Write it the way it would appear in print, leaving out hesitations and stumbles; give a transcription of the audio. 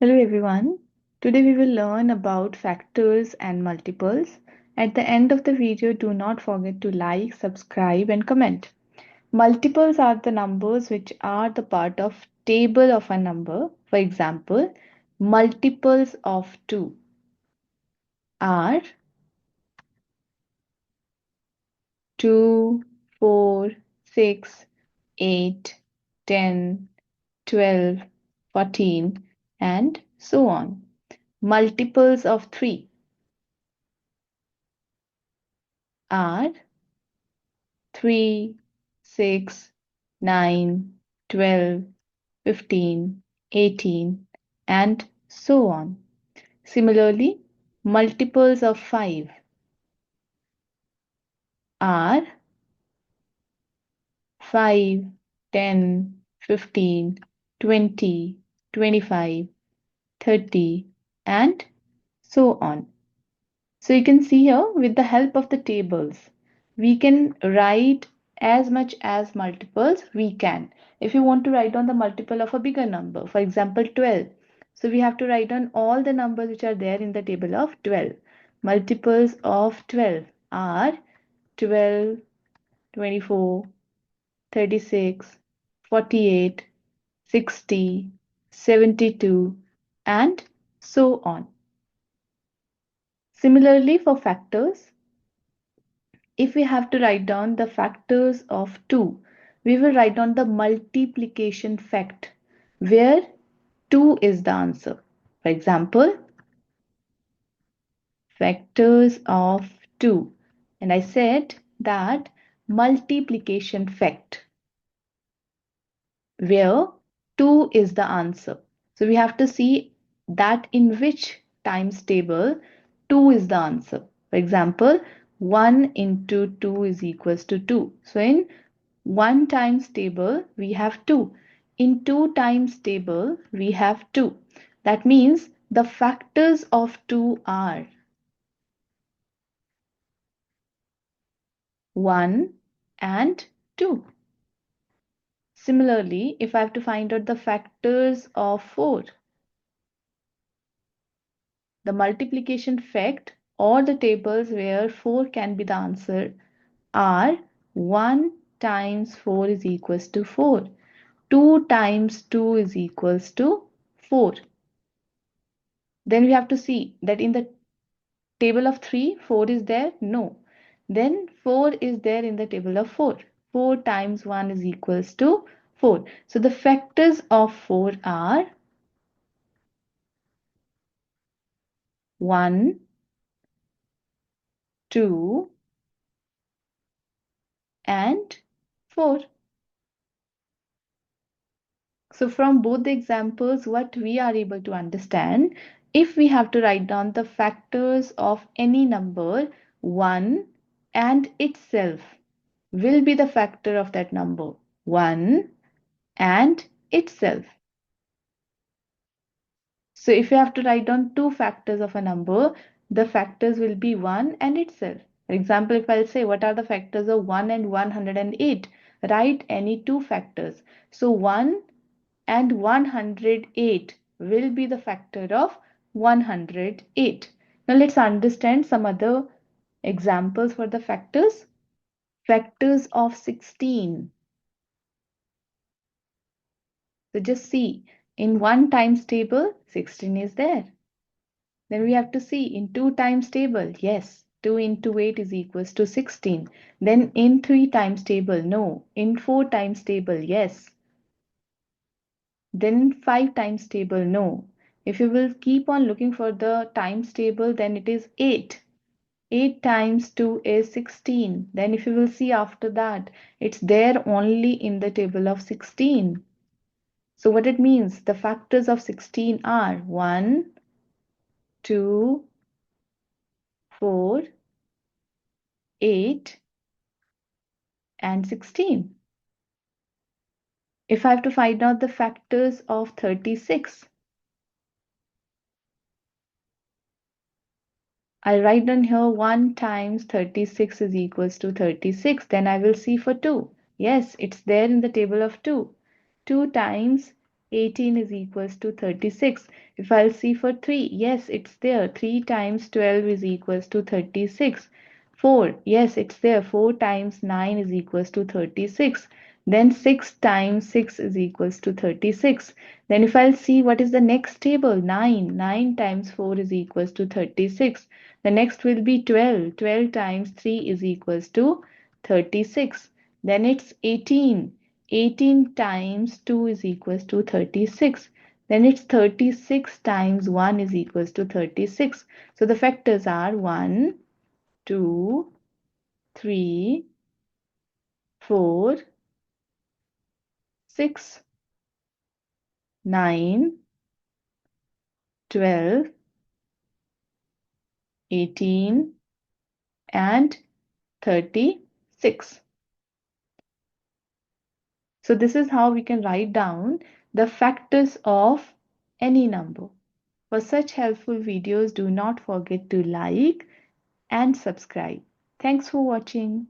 Hello everyone. Today we will learn about factors and multiples. At the end of the video, do not forget to like, subscribe and comment. Multiples are the numbers which are the part of table of a number. For example, multiples of 2 are 2, 4, 6, 8, 10, 12, 14 and so on. Multiples of 3 are 3, 6, 9, 12, 15, 18, and so on. Similarly, multiples of 5 are 5, 10, 15, 20, 25, 30, and so on. So you can see here with the help of the tables, we can write as much as multiples we can. If you want to write down the multiple of a bigger number, for example 12, so we have to write down all the numbers which are there in the table of 12. Multiples of 12 are 12, 24, 36, 48, 60, 72, and so on. Similarly, for factors, if we have to write down the factors of 2, we will write down the multiplication fact where 2 is the answer. For example, factors of 2. And I said that multiplication fact where 2 is the answer. So we have to see that in which times table 2 is the answer. For example, 1 into 2 is equals to 2. So in 1 times table we have 2. In 2 times table we have 2. That means the factors of 2 are 1 and 2. Similarly, if I have to find out the factors of 4, the multiplication fact or the tables where 4 can be the answer are 1 times 4 is equals to 4. 2 times 2 is equals to 4. Then we have to see that in the table of 3, 4 is there? No. Then 4 is there in the table of 4. 4 times 1 is equals to 4. So the factors of 4 are 1, 2, and 4. So from both the examples, what we are able to understand, if we have to write down the factors of any number, 1 and itself will be the factor of that number. 1 and itself. So if you have to write down two factors of a number, the factors will be 1 and itself. For example, if I'll say what are the factors of 1 and 108, write any two factors. So 1 and 108 will be the factor of 108. Now let's understand some other examples for the factors. Factors of 16. So just see, in 1 times table, 16 is there. Then we have to see in 2 times table, yes, 2 into 8 is equals to 16. Then in 3 times table, no. In 4 times table, yes. Then 5 times table, no. If you will keep on looking for the times table, then it is 8. 8 times 2 is 16. Then if you will see after that, it's there only in the table of 16. So what it means, the factors of 16 are 1, 2, 4, 8, and 16. If I have to find out the factors of 36, I'll write down here 1 times 36 is equals to 36. Then I will see for 2. Yes, it's there in the table of 2. 2 times 18 is equals to 36. If I'll see for 3, yes, it's there. 3 times 12 is equals to 36. 4, yes, it's there. 4 times 9 is equals to 36. Then 6 times 6 is equals to 36. Then if I'll see what is the next table, 9. 9 times 4 is equals to 36. The next will be 12. 12 times 3 is equals to 36. Then it's 18. 18 times 2 is equals to 36. Then it's 36 times 1 is equals to 36. So the factors are 1, 2, 3, 4, 6, 9, 12, 18, and 36. So this is how we can write down the factors of any number. For such helpful videos, do not forget to like and subscribe. Thanks for watching.